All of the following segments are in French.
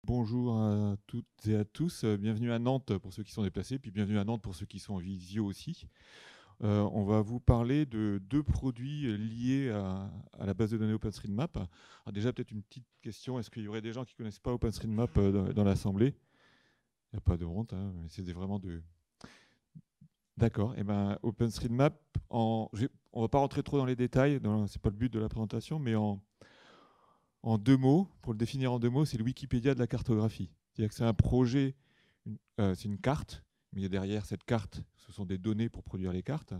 Bonjour à toutes et à tous. Bienvenue à Nantes pour ceux qui sont déplacés, puis bienvenue à Nantes pour ceux qui sont en visio aussi. On va vous parler de deux produits liés à la base de données OpenStreetMap. Alors déjà, peut-être une petite question. Est-ce qu'il y aurait des gens qui ne connaissent pas OpenStreetMap dans l'Assemblée? Il n'y a pas de honte, hein, mais c'est vraiment de... D'accord. Et ben, OpenStreetMap, on ne va pas rentrer trop dans les détails, ce n'est pas le but de la présentation, mais en deux mots, pour le définir en deux mots, c'est le Wikipédia de la cartographie. C'est-à-dire que c'est un projet, c'est une carte, mais derrière cette carte, ce sont des données pour produire les cartes,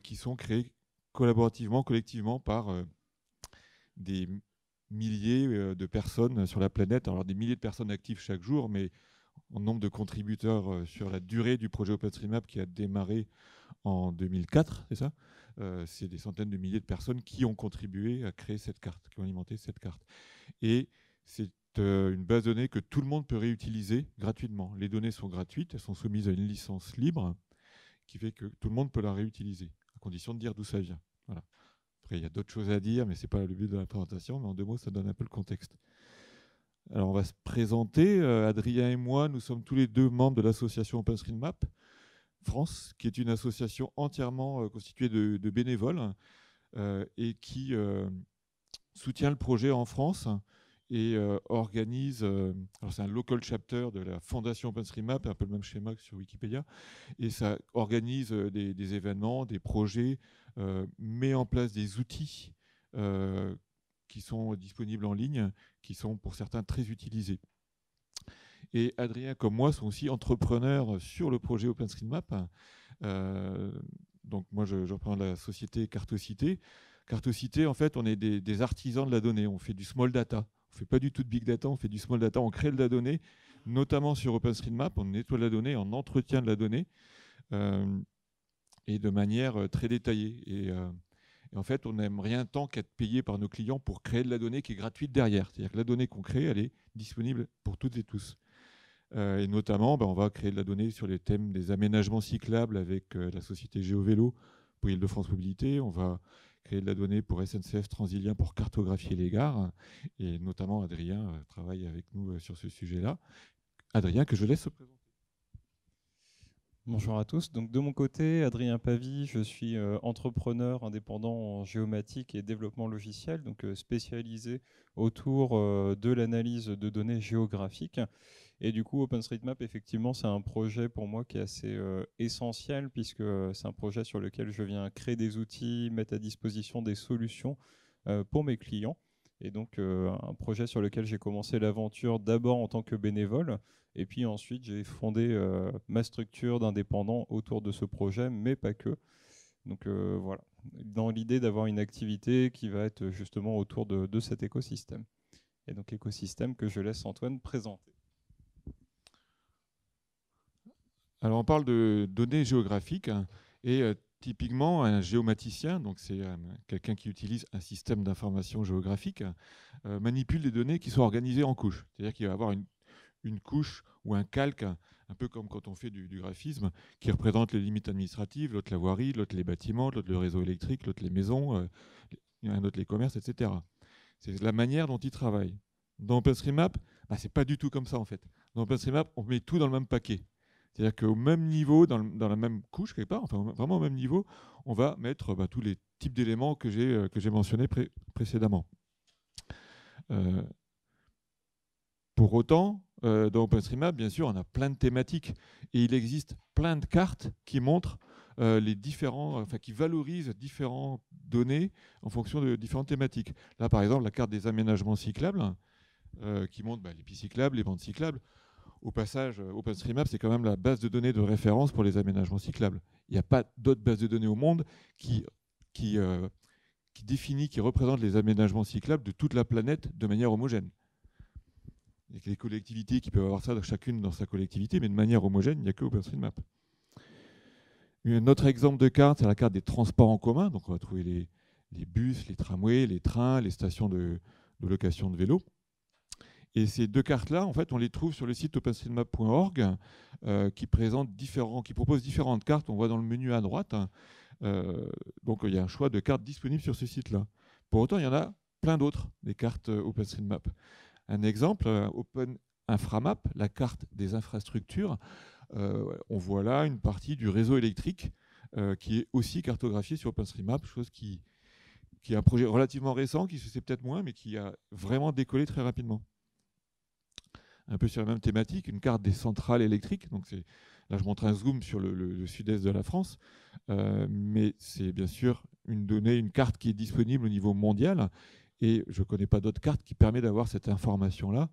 qui sont créées collaborativement, collectivement par des milliers de personnes sur la planète. Alors des milliers de personnes actives chaque jour, mais en nombre de contributeurs sur la durée du projet OpenStreetMap qui a démarré en 2004, c'est ça? C'est des centaines de milliers de personnes qui ont contribué à créer cette carte, qui ont alimenté cette carte. Et c'est une base de données que tout le monde peut réutiliser gratuitement. Les données sont gratuites, elles sont soumises à une licence libre qui fait que tout le monde peut la réutiliser, à condition de dire d'où ça vient. Voilà. Après, il y a d'autres choses à dire, mais ce n'est pas le but de la présentation, mais en deux mots, ça donne un peu le contexte. Alors, on va se présenter. Adrien et moi, nous sommes tous les deux membres de l'association OpenStreetMap France, qui est une association entièrement constituée de bénévoles et qui soutient le projet en France et organise, alors c'est un local chapter de la fondation OpenStreetMap, un peu le même schéma que sur Wikipédia, et ça organise des événements, des projets, met en place des outils qui sont disponibles en ligne, qui sont pour certains très utilisés. Et Adrien, comme moi, sont aussi entrepreneurs sur le projet OpenStreetMap. Donc moi, je représente la société Cartocité. Cartocité, en fait, on est des artisans de la donnée. On fait du small data. On ne fait pas du tout de big data, on fait du small data. On crée de la donnée, notamment sur OpenStreetMap. On nettoie la donnée, on entretient de la donnée et de manière très détaillée. Et en fait, on n'aime rien tant qu'être payé par nos clients pour créer de la donnée qui est gratuite derrière. C'est-à-dire que la donnée qu'on crée, elle est disponible pour toutes et tous. Et notamment, on va créer de la donnée sur les thèmes des aménagements cyclables avec la société GeoVélo pour Île-de-France Mobilité. On va créer de la donnée pour SNCF Transilien pour cartographier les gares. Et notamment, Adrien travaille avec nous sur ce sujet-là. Adrien, que je laisse se présenter. Bonjour à tous. Donc de mon côté, Adrien Pavie, je suis entrepreneur indépendant en géomatique et développement logiciel, donc spécialisé autour de l'analyse de données géographiques. Et du coup, OpenStreetMap, effectivement, c'est un projet pour moi qui est assez essentiel puisque c'est un projet sur lequel je viens créer des outils, mettre à disposition des solutions pour mes clients. Et donc un projet sur lequel j'ai commencé l'aventure d'abord en tant que bénévole, et puis ensuite j'ai fondé ma structure d'indépendant autour de ce projet, mais pas que. Donc voilà, dans l'idée d'avoir une activité qui va être justement autour de cet écosystème. Et donc écosystème que je laisse Antoine présenter. Alors, on parle de données géographiques et typiquement, un géomaticien, donc c'est quelqu'un qui utilise un système d'information géographique, manipule des données qui sont organisées en couches. C'est-à-dire qu'il va avoir une couche ou un calque, un peu comme quand on fait du graphisme, qui représente les limites administratives, l'autre la voirie, l'autre les bâtiments, l'autre le réseau électrique, l'autre les maisons, un autre les commerces, etc. C'est la manière dont il travaille. Dans OpenStreetMap, c'est pas du tout comme ça en fait. Dans OpenStreetMap, on met tout dans le même paquet. C'est-à-dire qu'au même niveau, dans la même couche quelque part, enfin vraiment au même niveau, on va mettre tous les types d'éléments que j'ai mentionnés précédemment. Euh, Pour autant, dans OpenStreetMap, bien sûr, on a plein de thématiques et il existe plein de cartes qui montrent les différents, enfin qui valorisent différentes données en fonction de différentes thématiques. Là, par exemple, la carte des aménagements cyclables qui montre les pistes cyclables, les bandes cyclables. Au passage, OpenStreetMap, c'est quand même la base de données de référence pour les aménagements cyclables. Il n'y a pas d'autre base de données au monde qui, euh, qui définit, qui représente les aménagements cyclables de toute la planète de manière homogène. Il y a que les collectivités qui peuvent avoir ça chacune dans sa collectivité, mais de manière homogène, il n'y a que OpenStreetMap. Un autre exemple de carte, c'est la carte des transports en commun. Donc on va trouver les bus, les tramways, les trains, les stations de location de vélos. Et ces deux cartes-là, en fait, on les trouve sur le site openstreetmap.org qui propose différentes cartes. On voit dans le menu à droite. Donc il y a un choix de cartes disponibles sur ce site-là. Pour autant, il y en a plein d'autres, des cartes OpenStreetMap. Un exemple, Inframap, la carte des infrastructures, on voit là une partie du réseau électrique qui est aussi cartographiée sur OpenStreetMap, chose qui est un projet relativement récent, qui se sait peut-être moins, mais qui a vraiment décollé très rapidement. Un peu sur la même thématique, une carte des centrales électriques. Donc là, je montre un zoom sur le sud-est de la France, mais c'est bien sûr une carte qui est disponible au niveau mondial, et je ne connais pas d'autres cartes qui permettent d'avoir cette information-là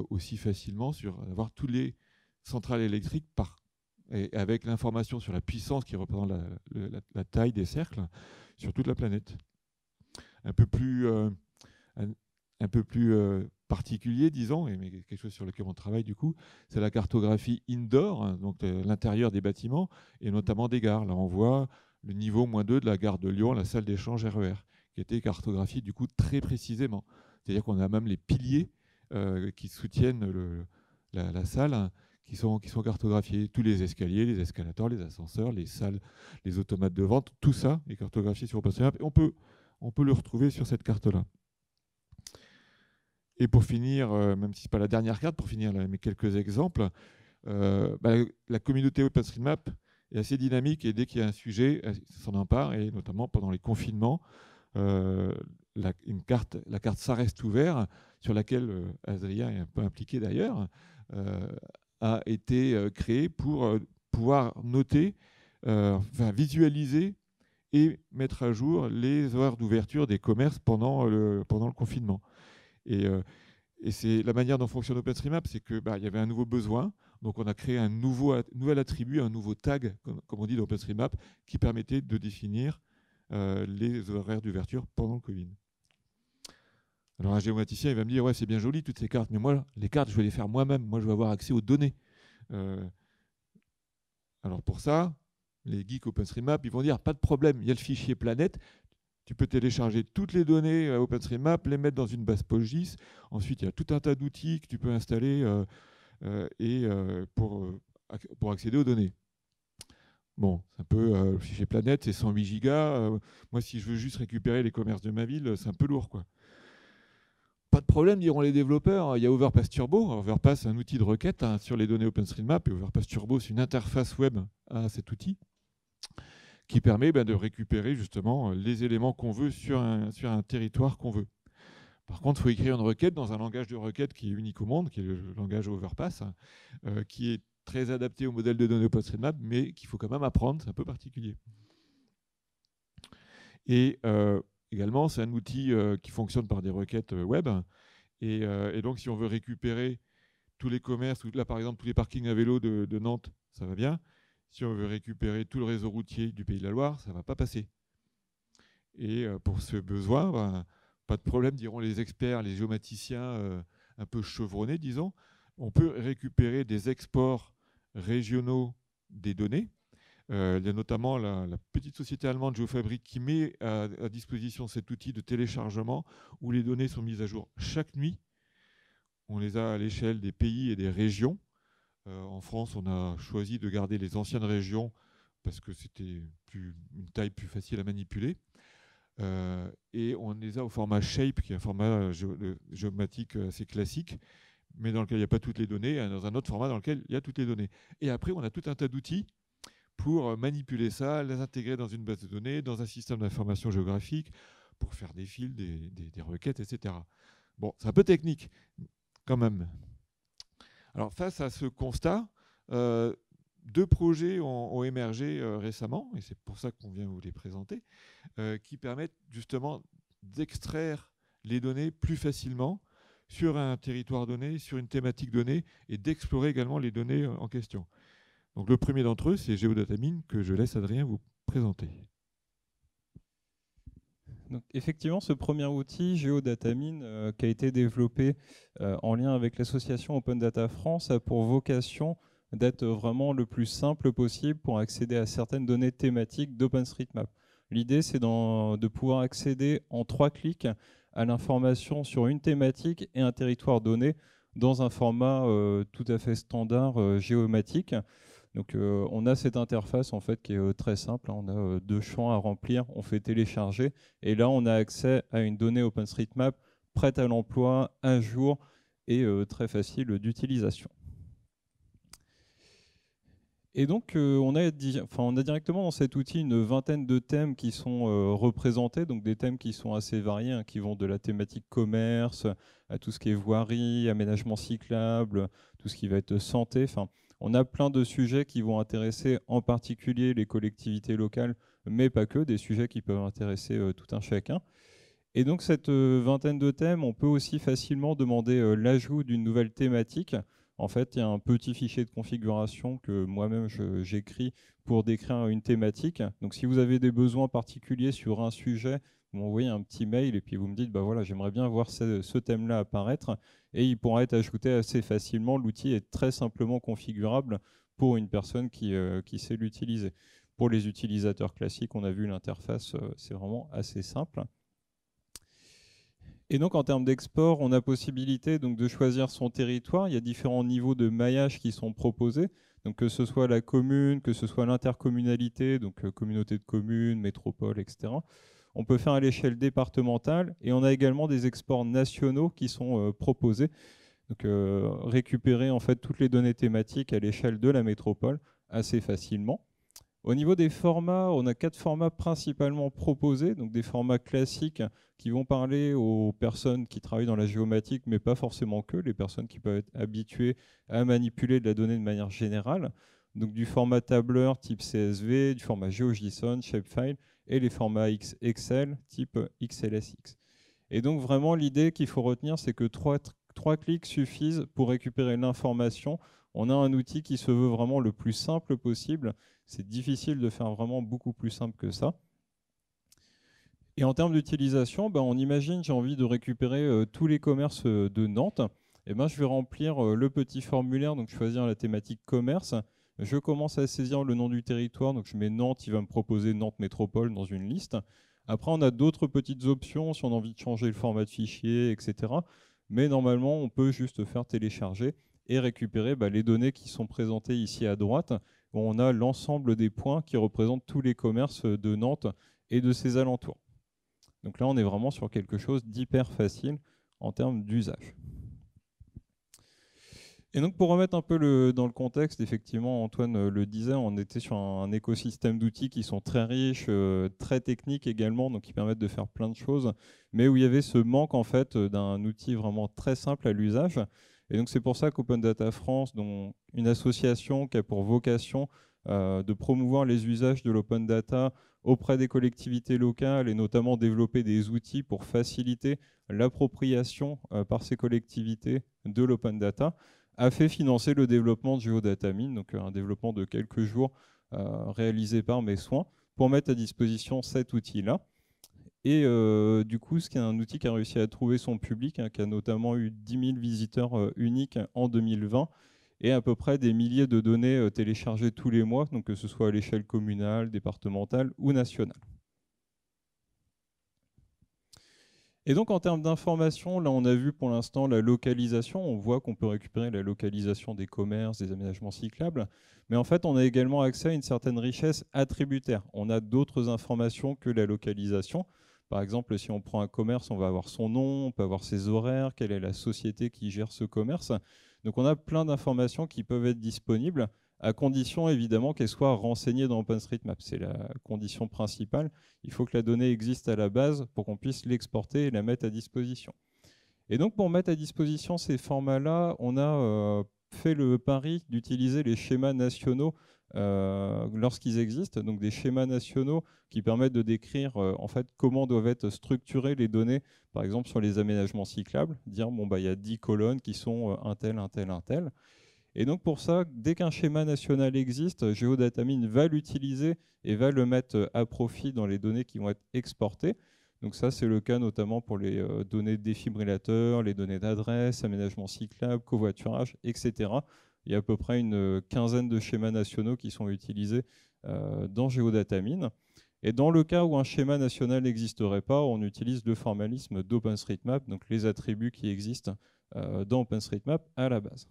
aussi facilement, d'avoir toutes les centrales électriques et avec l'information sur la puissance qui représente la taille des cercles sur toute la planète. Un peu plus particulier, disons, mais quelque chose sur lequel on travaille du coup, c'est la cartographie indoor, hein, donc l'intérieur des bâtiments et notamment des gares. Là, on voit le niveau -2 de la gare de Lyon, la salle d'échange RER, qui a été cartographiée du coup très précisément. C'est-à-dire qu'on a même les piliers qui soutiennent la salle, hein, qui sont cartographiés. Tous les escaliers, les escalators, les ascenseurs, les salles, les automates de vente, tout ça est cartographié sur OpenStreetMap. Et on peut le retrouver sur cette carte-là. Et pour finir, même si ce n'est pas la dernière carte, pour finir mes quelques exemples, la communauté OpenStreetMap est assez dynamique et dès qu'il y a un sujet, elle s'en empare, et notamment pendant les confinements, la carte Ça reste ouvert, sur laquelle Adrien est un peu impliqué d'ailleurs, a été créée pour pouvoir noter, visualiser et mettre à jour les horaires d'ouverture des commerces pendant le confinement. Et c'est la manière dont fonctionne OpenStreetMap, c'est qu'il y avait un nouveau besoin, donc on a créé un nouvel attribut, un nouveau tag, comme on dit dans OpenStreetMap, qui permettait de définir les horaires d'ouverture pendant le Covid. Alors un géomaticien, il va me dire, ouais, c'est bien joli toutes ces cartes, mais moi, les cartes, je vais les faire moi-même. Moi, je veux avoir accès aux données. Alors pour ça, les geeks OpenStreetMap, ils vont dire, pas de problème, il y a le fichier planète. Tu peux télécharger toutes les données OpenStreetMap, les mettre dans une base PostGIS. Ensuite, il y a tout un tas d'outils que tu peux installer pour accéder aux données. Bon, c'est un peu le fichier planète, c'est 108 gigas. Moi, si je veux juste récupérer les commerces de ma ville, c'est un peu lourd, quoi. Pas de problème, diront les développeurs. Il y a Overpass Turbo. Overpass, c'est un outil de requête sur les données OpenStreetMap. Et Overpass Turbo, c'est une interface web à cet outil qui permet de récupérer justement les éléments qu'on veut sur un territoire qu'on veut. Par contre, il faut écrire une requête dans un langage de requête qui est unique au monde, qui est le langage Overpass, qui est très adapté au modèle de données OpenStreetMap, mais qu'il faut quand même apprendre, c'est un peu particulier. Et également, c'est un outil qui fonctionne par des requêtes web. Et donc, si on veut récupérer tous les commerces, là par exemple tous les parkings à vélo de Nantes, ça va bien. Si on veut récupérer tout le réseau routier du Pays de la Loire, ça ne va pas passer. Et pour ce besoin, pas de problème, diront les experts, les géomaticiens un peu chevronnés, disons. On peut récupérer des exports régionaux des données. Il y a notamment la petite société allemande GeoFabric qui met à disposition cet outil de téléchargement où les données sont mises à jour chaque nuit. On les a à l'échelle des pays et des régions. En France, on a choisi de garder les anciennes régions parce que c'était une taille plus facile à manipuler. Et on les a au format Shape, qui est un format géomatique assez classique, mais dans lequel il n'y a pas toutes les données, et dans un autre format dans lequel il y a toutes les données. Et après, on a tout un tas d'outils pour manipuler ça, les intégrer dans une base de données, dans un système d'information géographique, pour faire des fils, des requêtes, etc. Bon, c'est un peu technique, quand même. Alors, face à ce constat, deux projets ont émergé récemment, et c'est pour ça qu'on vient vous les présenter, qui permettent justement d'extraire les données plus facilement sur un territoire donné, sur une thématique donnée, et d'explorer également les données en question. Donc le premier d'entre eux, c'est GeoDataMine, que je laisse Adrien vous présenter. Donc, effectivement, ce premier outil, GeoDataMine, qui a été développé en lien avec l'association Open Data France, a pour vocation d'être vraiment le plus simple possible pour accéder à certaines données thématiques d'OpenStreetMap. L'idée, c'est de pouvoir accéder en 3 clics à l'information sur une thématique et un territoire donné dans un format tout à fait standard géomatique. Donc on a cette interface en fait qui est très simple, on a 2 champs à remplir, on fait télécharger et là on a accès à une donnée OpenStreetMap prête à l'emploi, à jour et très facile d'utilisation. Et donc, on a directement dans cet outil une vingtaine de thèmes qui sont représentés, donc des thèmes qui sont assez variés, hein, qui vont de la thématique commerce à tout ce qui est voirie, aménagement cyclable, tout ce qui va être santé. Enfin, on a plein de sujets qui vont intéresser en particulier les collectivités locales, mais pas que, des sujets qui peuvent intéresser tout un chacun. Et donc, cette vingtaine de thèmes, on peut aussi facilement demander l'ajout d'une nouvelle thématique. En fait, il y a un petit fichier de configuration que moi-même j'écris pour décrire une thématique. Donc, si vous avez des besoins particuliers sur un sujet, vous m'envoyez un petit mail et puis vous me dites, bah voilà, j'aimerais bien voir ce thème-là apparaître. Et il pourra être ajouté assez facilement. L'outil est très simplement configurable pour une personne qui sait l'utiliser. Pour les utilisateurs classiques, on a vu l'interface, c'est vraiment assez simple. Et donc en termes d'export, on a possibilité donc, de choisir son territoire. Il y a différents niveaux de maillage qui sont proposés. Donc que ce soit la commune, que ce soit l'intercommunalité, donc communauté de communes, métropole, etc. On peut faire à l'échelle départementale et on a également des exports nationaux qui sont proposés. Donc récupérer en fait toutes les données thématiques à l'échelle de la métropole assez facilement. Au niveau des formats, on a 4 formats principalement proposés, donc des formats classiques qui vont parler aux personnes qui travaillent dans la géomatique, mais pas forcément que, les personnes qui peuvent être habituées à manipuler de la donnée de manière générale. Donc du format tableur type CSV, du format GeoJSON, Shapefile, et les formats Excel type XLSX. Et donc vraiment l'idée qu'il faut retenir, c'est que 3 clics suffisent pour récupérer l'information. On a un outil qui se veut vraiment le plus simple possible. C'est difficile de faire vraiment beaucoup plus simple que ça. Et en termes d'utilisation, on imagine j'ai envie de récupérer tous les commerces de Nantes. Et je vais remplir le petit formulaire, donc choisir la thématique commerce. Je commence à saisir le nom du territoire, donc je mets Nantes, il va me proposer Nantes Métropole dans une liste. Après, on a d'autres petites options si on a envie de changer le format de fichier, etc. Mais normalement, on peut juste faire télécharger et récupérer les données qui sont présentées ici à droite. On a l'ensemble des points qui représentent tous les commerces de Nantes et de ses alentours. Donc là, on est vraiment sur quelque chose d'hyper facile en termes d'usage. Et donc pour remettre un peu dans le contexte, effectivement, Antoine le disait, on était sur un écosystème d'outils qui sont très riches, très techniques également, donc qui permettent de faire plein de choses, mais où il y avait ce manque en fait d'un outil vraiment très simple à l'usage. Et donc c'est pour ça qu'Open Data France, dont une association qui a pour vocation de promouvoir les usages de l'open data auprès des collectivités locales et notamment développer des outils pour faciliter l'appropriation par ces collectivités de l'open data, a fait financer le développement de GeoDataMine, donc un développement de quelques jours réalisé par mes soins, pour mettre à disposition cet outil-là. Et du coup, c'est un outil qui a réussi à trouver son public, qui a notamment eu 10 000 visiteurs uniques en 2020, et à peu près des milliers de données téléchargées tous les mois, donc que ce soit à l'échelle communale, départementale ou nationale. Et donc en termes d'information, là on a vu pour l'instant la localisation, on voit qu'on peut récupérer la localisation des commerces, des aménagements cyclables, mais en fait on a également accès à une certaine richesse attributaire. On a d'autres informations que la localisation. Par exemple, si on prend un commerce, on va avoir son nom, on peut avoir ses horaires, quelle est la société qui gère ce commerce. Donc on a plein d'informations qui peuvent être disponibles, à condition évidemment qu'elles soient renseignées dans OpenStreetMap. C'est la condition principale. Il faut que la donnée existe à la base pour qu'on puisse l'exporter et la mettre à disposition. Et donc pour mettre à disposition ces formats-là, on a fait le pari d'utiliser les schémas nationaux lorsqu'ils existent, donc des schémas nationaux qui permettent de décrire en fait comment doivent être structurées les données, par exemple sur les aménagements cyclables, dire il y a 10 colonnes qui sont un tel, un tel, un tel. Et donc pour ça, dès qu'un schéma national existe, GeoDataMine va l'utiliser et va le mettre à profit dans les données qui vont être exportées. Donc ça, c'est le cas notamment pour les données défibrillateurs, les données d'adresse, aménagement cyclable, covoiturage, etc. Il y a à peu près une quinzaine de schémas nationaux qui sont utilisés dans GeoDataMine. Et dans le cas où un schéma national n'existerait pas, on utilise le formalisme d'OpenStreetMap, donc les attributs qui existent dans OpenStreetMap à la base.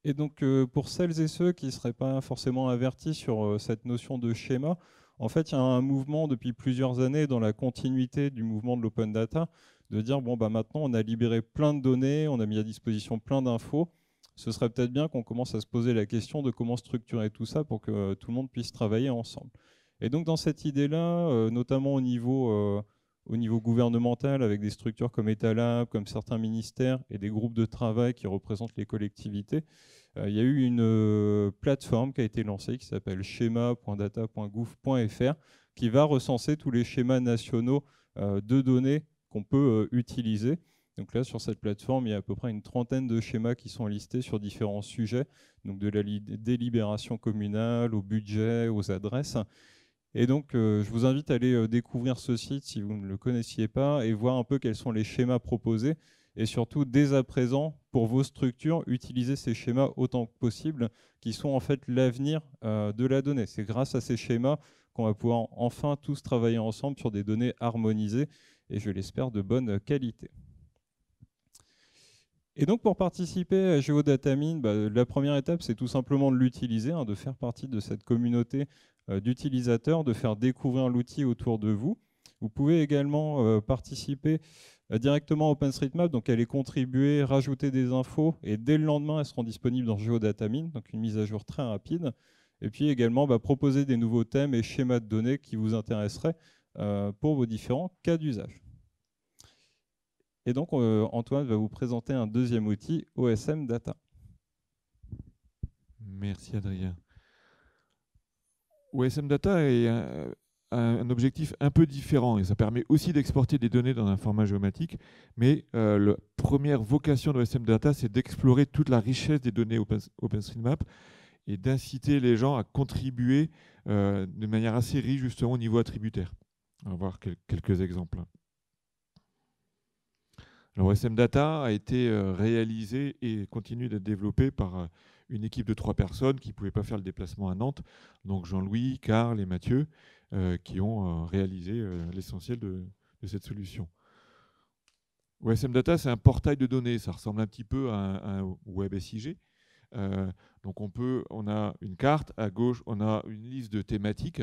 Et donc pour celles et ceux qui ne seraient pas forcément avertis sur cette notion de schéma, en fait il y a un mouvement depuis plusieurs années dans la continuité du mouvement de l'open data de dire bon, bah, maintenant on a libéré plein de données, on a mis à disposition plein d'infos. Ce serait peut-être bien qu'on commence à se poser la question de comment structurer tout ça pour que tout le monde puisse travailler ensemble. Et donc dans cette idée-là, notamment au niveau gouvernemental, avec des structures comme Etalab, comme certains ministères et des groupes de travail qui représentent les collectivités, il y a eu une plateforme qui a été lancée qui s'appelle schema.data.gouv.fr qui va recenser tous les schémas nationaux de données qu'on peut utiliser. Donc là, sur cette plateforme, il y a à peu près une trentaine de schémas qui sont listés sur différents sujets, donc de la délibération communale au budget, aux adresses. Et donc, je vous invite à aller découvrir ce site si vous ne le connaissiez pas et voir un peu quels sont les schémas proposés. Et surtout, dès à présent, pour vos structures, utilisez ces schémas autant que possible, qui sont en fait l'avenir de la donnée. C'est grâce à ces schémas qu'on va pouvoir enfin tous travailler ensemble sur des données harmonisées et, je l'espère, de bonne qualité. Et donc, pour participer à GeoDataMine, la première étape, c'est tout simplement de l'utiliser, de faire partie de cette communauté d'utilisateurs, de faire découvrir l'outil autour de vous. Vous pouvez également participer directement à OpenStreetMap, donc aller contribuer, rajouter des infos, et dès le lendemain, elles seront disponibles dans GeoDataMine, donc une mise à jour très rapide. Et puis également proposer des nouveaux thèmes et schémas de données qui vous intéresseraient pour vos différents cas d'usage. Et donc, Antoine va vous présenter un deuxième outil, OSM Data. Merci Adrien. OSM Data est un objectif un peu différent et ça permet aussi d'exporter des données dans un format géomatique, mais la première vocation de OSM Data, c'est d'explorer toute la richesse des données OpenStreetMap et d'inciter les gens à contribuer de manière assez riche justement au niveau attributaire. On va voir quelques exemples. Alors, OSM Data a été réalisé et continue d'être développé par une équipe de 3 personnes qui ne pouvaient pas faire le déplacement à Nantes, donc Jean-Louis, Karl et Mathieu, qui ont réalisé l'essentiel de cette solution. OSM Data, c'est un portail de données, ça ressemble un petit peu à un web SIG. Donc on a une carte, à gauche on a une liste de thématiques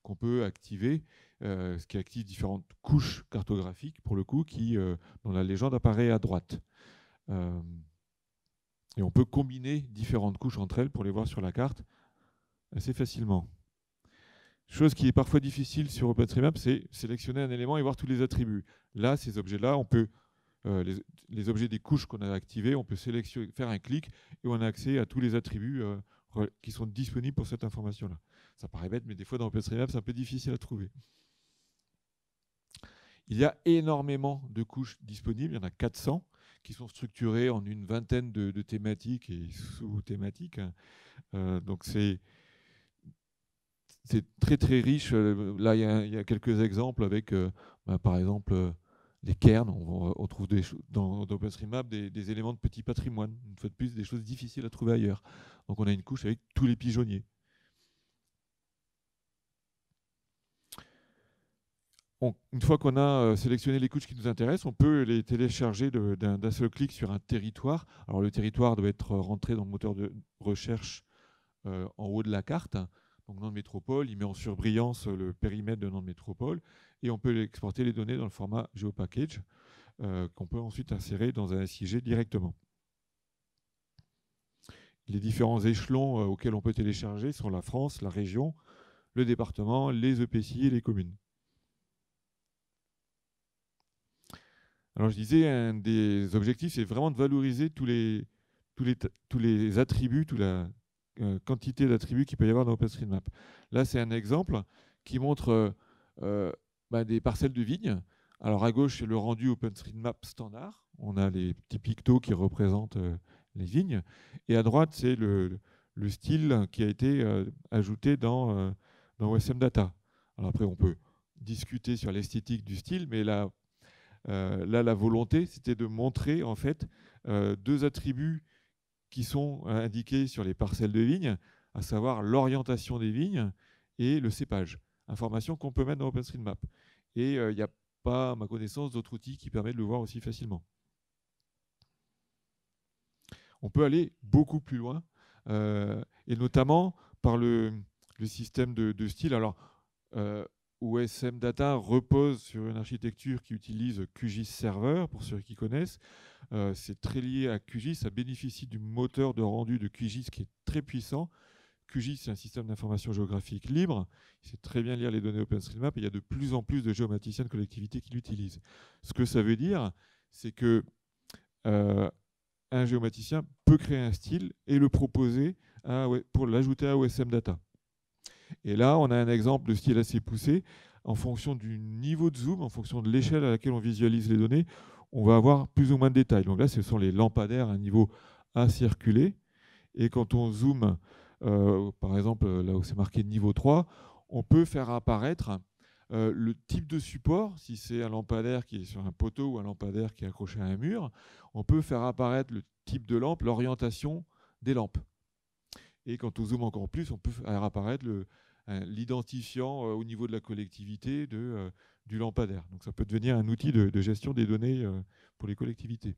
qu'on peut activer, ce qui active différentes couches cartographiques pour le coup, dont la légende apparaît à droite. Et on peut combiner différentes couches entre elles pour les voir sur la carte assez facilement. Chose qui est parfois difficile sur OpenStreetMap, c'est sélectionner un élément et voir tous les attributs. Là, ces objets-là, on peut les objets des couches qu'on a activées, on peut sélectionner, faire un clic et on a accès à tous les attributs qui sont disponibles pour cette information-là. Ça paraît bête, mais des fois dans OpenStreetMap, c'est un peu difficile à trouver. Il y a énormément de couches disponibles, il y en a 400 qui sont structurées en une vingtaine de thématiques et sous-thématiques. Donc c'est très très riche. Là, il y a quelques exemples avec, par exemple, les cairns. On trouve dans OpenStreetMap des éléments de petit patrimoine. Une fois de plus, des choses difficiles à trouver ailleurs. Donc on a une couche avec tous les pigeonniers. Une fois qu'on a sélectionné les couches qui nous intéressent, on peut les télécharger d'un seul clic sur un territoire. Alors le territoire doit être rentré dans le moteur de recherche en haut de la carte. Donc Nantes Métropole, il met en surbrillance le périmètre de Nantes Métropole et on peut exporter les données dans le format GeoPackage qu'on peut ensuite insérer dans un SIG directement. Les différents échelons auxquels on peut télécharger sont la France, la région, le département, les EPCI et les communes. Alors je disais, un des objectifs, c'est vraiment de valoriser tous les attributs, toute la quantité d'attributs qu'il peut y avoir dans OpenStreetMap. Là, c'est un exemple qui montre des parcelles de vignes. Alors à gauche, c'est le rendu OpenStreetMap standard. On a les petits pictos qui représentent les vignes. Et à droite, c'est le style qui a été ajouté dans OSM Data. Alors après, on peut discuter sur l'esthétique du style, mais là, la volonté, c'était de montrer en fait 2 attributs qui sont indiqués sur les parcelles de vignes, à savoir l'orientation des vignes et le cépage. Information qu'on peut mettre dans OpenStreetMap. Et il n'y a pas, à ma connaissance, d'autres outils qui permettent de le voir aussi facilement. On peut aller beaucoup plus loin, et notamment par le système de style. Alors, OSM Data repose sur une architecture qui utilise QGIS Server, pour ceux qui connaissent. C'est très lié à QGIS, ça bénéficie du moteur de rendu de QGIS qui est très puissant. QGIS, c'est un système d'information géographique libre. Il sait très bien lire les données OpenStreetMap et il y a de plus en plus de géomaticiens de collectivités qui l'utilisent. Ce que ça veut dire, c'est que un géomaticien peut créer un style et le proposer pour l'ajouter à OSM Data. Et là, on a un exemple de style assez poussé. En fonction du niveau de zoom, en fonction de l'échelle à laquelle on visualise les données, on va avoir plus ou moins de détails. Donc là, ce sont les lampadaires à un niveau incirculé. Et quand on zoome, par exemple, là où c'est marqué niveau 3, on peut faire apparaître le type de support. Si c'est un lampadaire qui est sur un poteau ou un lampadaire qui est accroché à un mur, on peut faire apparaître le type de lampe, l'orientation des lampes. Et quand on zoome encore plus, on peut faire apparaître l'identifiant au niveau de la collectivité du lampadaire. Donc ça peut devenir un outil de gestion des données pour les collectivités.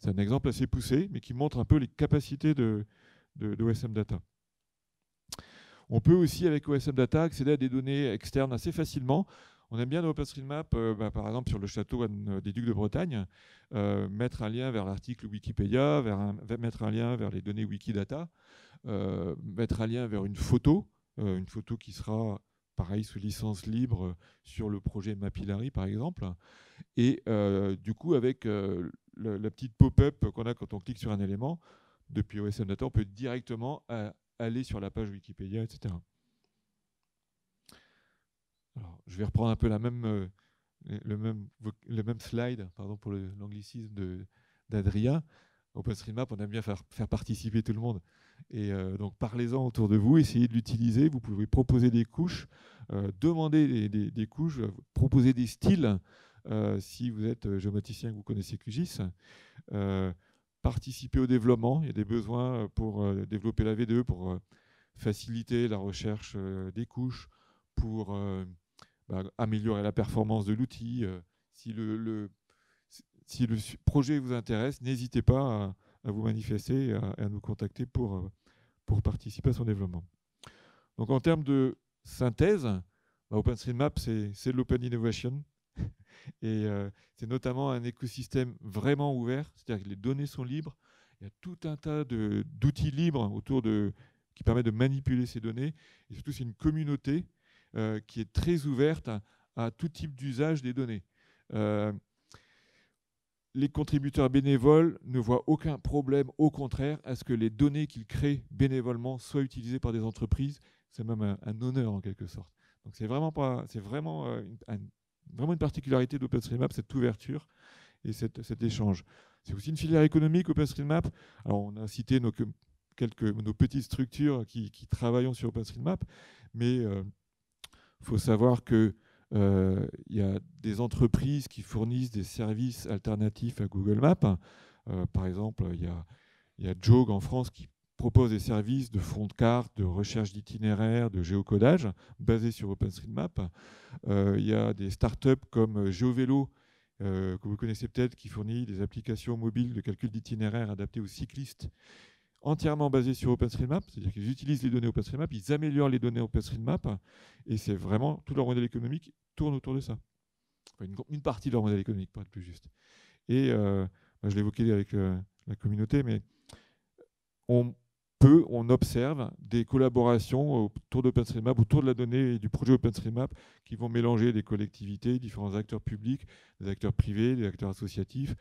C'est un exemple assez poussé, mais qui montre un peu les capacités de OSM Data. On peut aussi, avec OSM Data, accéder à des données externes assez facilement. On aime bien dans OpenStreetMap, par exemple sur le château des Ducs de Bretagne, mettre un lien vers l'article Wikipédia, mettre un lien vers les données Wikidata, mettre un lien vers une photo qui sera pareil sous licence libre sur le projet Mapillary par exemple. Et du coup, avec la petite pop-up qu'on a quand on clique sur un élément, depuis OSM Data, on peut directement aller sur la page Wikipédia, etc. Alors, je vais reprendre un peu le même slide, pardon pour l'anglicisme d'Adrien. OpenStreetMap, on aime bien faire participer tout le monde. Et donc, parlez-en autour de vous, essayez de l'utiliser. Vous pouvez proposer des couches, demander des couches, proposer des styles si vous êtes géomaticien et que vous connaissez QGIS. Participer au développement. Il y a des besoins pour développer la V2, pour faciliter la recherche des couches, pour améliorer la performance de l'outil. Si le projet vous intéresse, n'hésitez pas à vous manifester et à nous contacter pour participer à son développement. Donc en termes de synthèse, OpenStreetMap, c'est l'open innovation. Et c'est notamment un écosystème vraiment ouvert, c'est-à-dire que les données sont libres. Il y a tout un tas d'outils libres qui permettent de manipuler ces données. Et surtout, c'est une communauté qui est très ouverte à tout type d'usage des données. Les contributeurs bénévoles ne voient aucun problème, au contraire, à ce que les données qu'ils créent bénévolement soient utilisées par des entreprises. C'est même un honneur en quelque sorte. Donc c'est vraiment une particularité d'OpenStreetMap, cette ouverture et cet échange. C'est aussi une filière économique, OpenStreetMap. Alors on a cité nos petites structures qui travaillent sur OpenStreetMap, mais il faut savoir que il y a des entreprises qui fournissent des services alternatifs à Google Maps. Par exemple, il y a Jog en France qui propose des services de fond de carte, de recherche d'itinéraires, de géocodage basés sur OpenStreetMap. Il y a des startups comme GeoVélo, que vous connaissez peut-être, qui fournit des applications mobiles de calcul d'itinéraires adaptées aux cyclistes, entièrement basées sur OpenStreetMap, c'est-à-dire qu'ils utilisent les données OpenStreetMap, ils améliorent les données OpenStreetMap, et c'est vraiment tout leur modèle économique tourne autour de ça. Enfin, une partie de leur modèle économique, pour être plus juste. Et je l'ai évoqué avec la communauté, mais on observe des collaborations autour d'OpenStreetMap, autour de la donnée et du projet OpenStreetMap qui vont mélanger des collectivités, différents acteurs publics, des acteurs privés, des acteurs associatifs,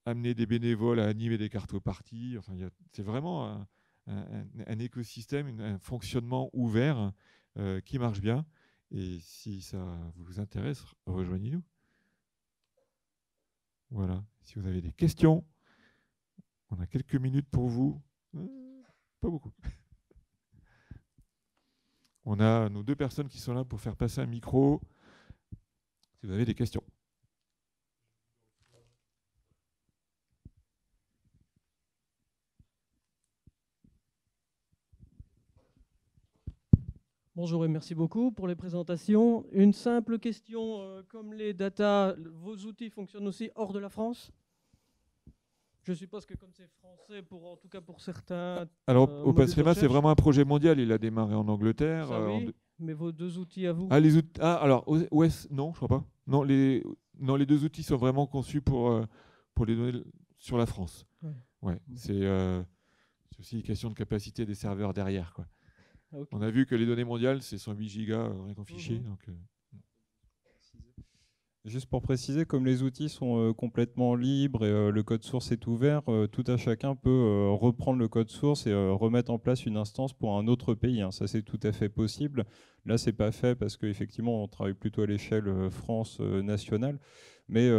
amener des bénévoles à animer des cartoparties. Enfin, c'est vraiment un écosystème, un fonctionnement ouvert qui marche bien. Et si ça vous intéresse, rejoignez-nous. Voilà. Si vous avez des questions, on a quelques minutes pour vous. Pas beaucoup. On a nos deux personnes qui sont là pour faire passer un micro. Si vous avez des questions. Bonjour et merci beaucoup pour les présentations. Une simple question, comme les data, vos outils fonctionnent aussi hors de la France ? Je suppose que comme c'est français, en tout cas pour certains. Alors, modules de OpenStreetMap, c'est recherche, vraiment un projet mondial. Il a démarré en Angleterre. ça oui, mais vos deux outils à vous. Ah, les outils. Ah, alors, OS, non, je crois pas. Non, les deux outils sont vraiment conçus pour les données sur la France. Ouais. Ouais, c'est aussi une question de capacité des serveurs derrière, quoi. Ah, ok. On a vu que les données mondiales, c'est 108 gigas rien qu'en fichier. Mhm. Donc, Juste pour préciser, comme les outils sont complètement libres et le code source est ouvert, tout à chacun peut reprendre le code source et remettre en place une instance pour un autre pays, hein. Ça, c'est tout à fait possible. Là, c'est pas fait parce qu'effectivement, on travaille plutôt à l'échelle France nationale. Mais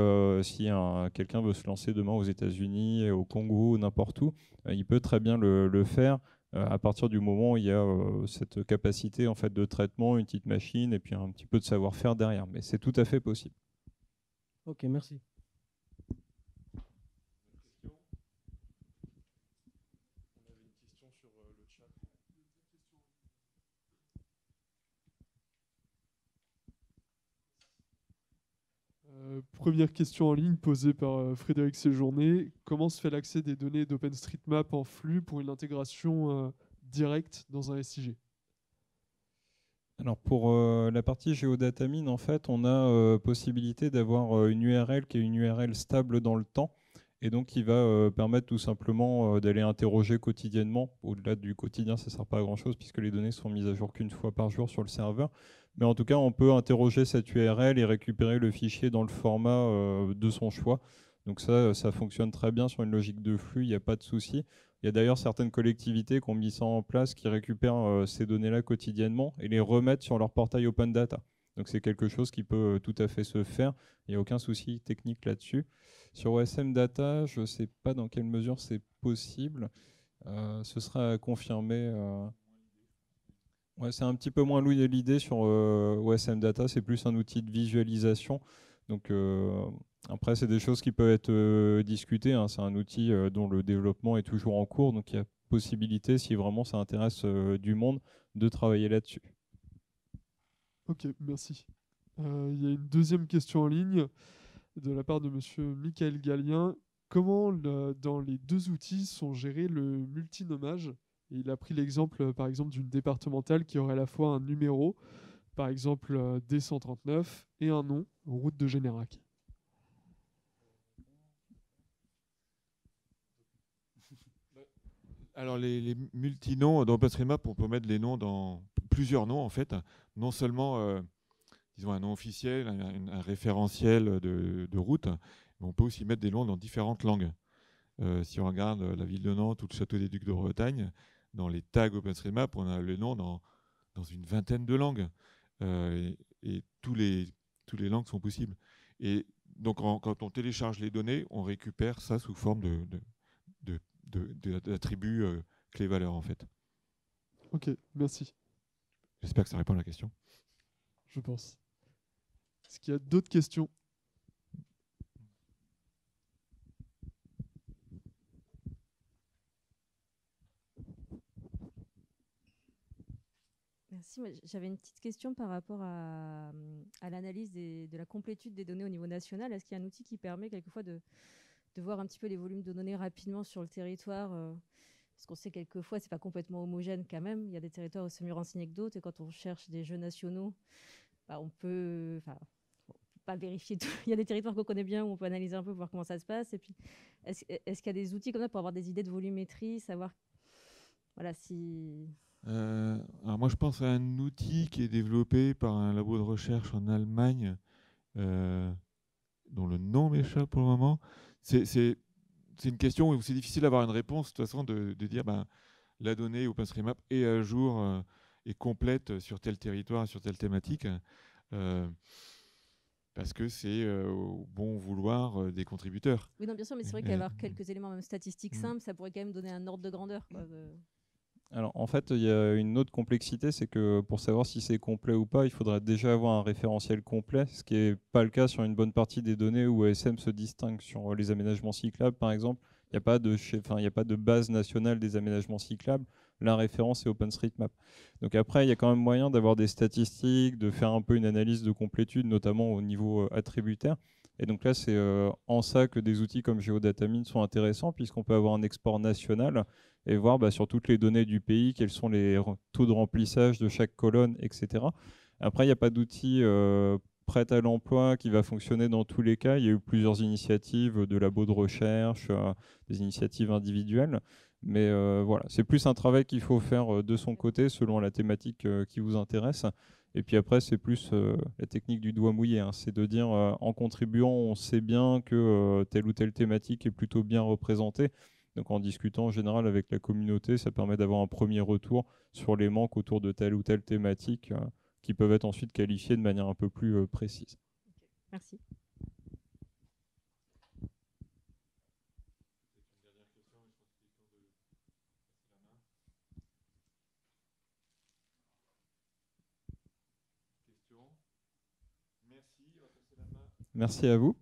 si quelqu'un veut se lancer demain aux États-Unis, au Congo, n'importe où, il peut très bien le faire. À partir du moment où il y a cette capacité en fait, de traitement, une petite machine et puis un petit peu de savoir-faire derrière. Mais c'est tout à fait possible. Ok, merci. Première question en ligne posée par Frédéric Séjourné. Comment se fait l'accès des données d'OpenStreetMap en flux pour une intégration directe dans un SIG? Alors pour la partie géodatamine, en fait, on a possibilité d'avoir une URL qui est une URL stable dans le temps et donc qui va permettre tout simplement d'aller interroger quotidiennement. Au-delà du quotidien, ça ne sert pas à grand-chose puisque les données sont mises à jour qu'une fois par jour sur le serveur. Mais en tout cas, on peut interroger cette URL et récupérer le fichier dans le format de son choix. Donc ça fonctionne très bien sur une logique de flux, il n'y a pas de souci. Il y a d'ailleurs certaines collectivités qui ont mis ça en place, qui récupèrent ces données-là quotidiennement et les remettent sur leur portail Open Data. Donc c'est quelque chose qui peut tout à fait se faire. Il n'y a aucun souci technique là-dessus. Sur OSM Data, je ne sais pas dans quelle mesure c'est possible. Ce sera à confirmer. Ouais, c'est un petit peu moins l'idée sur OSM Data, c'est plus un outil de visualisation. Donc après, c'est des choses qui peuvent être discutées, hein. C'est un outil dont le développement est toujours en cours, donc il y a possibilité, si vraiment ça intéresse du monde, de travailler là-dessus. Ok, merci. Il y a une deuxième question en ligne de la part de monsieur Michael Gallien. Comment dans les deux outils sont gérés le multinommage? Et il a pris l'exemple, par exemple, d'une départementale qui aurait à la fois un numéro, par exemple D139, et un nom, route de Générac. alors, les multinoms dans OpenStreetMap, on peut mettre les noms dans plusieurs noms, en fait. Non seulement, disons, un nom officiel, un référentiel de route, mais on peut aussi mettre des noms dans différentes langues. Si on regarde la ville de Nantes ou le château des Ducs de Bretagne, dans les tags OpenStreetMap, on a le nom dans une vingtaine de langues. Et tous les langues sont possibles. Et donc, quand on télécharge les données, on récupère ça sous forme d'attributs clés-valeurs, en fait. Ok, merci. J'espère que ça répond à la question. Je pense. Est-ce qu'il y a d'autres questions? Merci. J'avais une petite question par rapport à l'analyse de la complétude des données au niveau national. Est-ce qu'il y a un outil qui permet quelquefois de voir un petit peu les volumes de données rapidement sur le territoire parce qu'on sait quelquefois, c'est pas complètement homogène quand même. Il y a des territoires où c'est mieux renseigné que d'autres. Et quand on cherche des jeux nationaux, bah, on peut pas vérifier tout. Il y a des territoires qu'on connaît bien où on peut analyser un peu, voir comment ça se passe. Et puis, est-ce qu'il y a des outils comme ça pour avoir des idées de volumétrie, savoir si... Alors moi, je pense à un outil qui est développé par un labo de recherche en Allemagne, dont le nom m'échappe pour le moment. C'est une question où c'est difficile d'avoir une réponse, de toute façon, de dire la donnée OpenStreetMap est à jour et complète sur tel territoire, sur telle thématique, parce que c'est au bon vouloir des contributeurs. Oui, non, bien sûr, mais c'est vrai qu'avoir quelques éléments, même statistiques simples, ça pourrait quand même donner un ordre de grandeur, quoi. Alors en fait, il y a une autre complexité, c'est que pour savoir si c'est complet ou pas, il faudrait déjà avoir un référentiel complet, ce qui n'est pas le cas sur une bonne partie des données où ASM se distingue. Sur les aménagements cyclables, par exemple, il n'y a pas de base nationale des aménagements cyclables. La référence est OpenStreetMap. Donc après, il y a quand même moyen d'avoir des statistiques, de faire un peu une analyse de complétude, notamment au niveau attributaire. Et donc là, c'est en ça que des outils comme GeoDataMine sont intéressants, puisqu'on peut avoir un export national et voir sur toutes les données du pays quels sont les taux de remplissage de chaque colonne, etc. Après, il n'y a pas d'outil prêt à l'emploi qui va fonctionner dans tous les cas. Il y a eu plusieurs initiatives de labos de recherche, des initiatives individuelles. Mais voilà, c'est plus un travail qu'il faut faire de son côté selon la thématique qui vous intéresse. Et puis après, c'est plus la technique du doigt mouillé. Hein. C'est de dire, en contribuant, on sait bien que telle ou telle thématique est plutôt bien représentée. Donc en discutant en général avec la communauté, ça permet d'avoir un premier retour sur les manques autour de telle ou telle thématique qui peuvent être ensuite qualifiés de manière un peu plus précise. Merci. Merci à vous.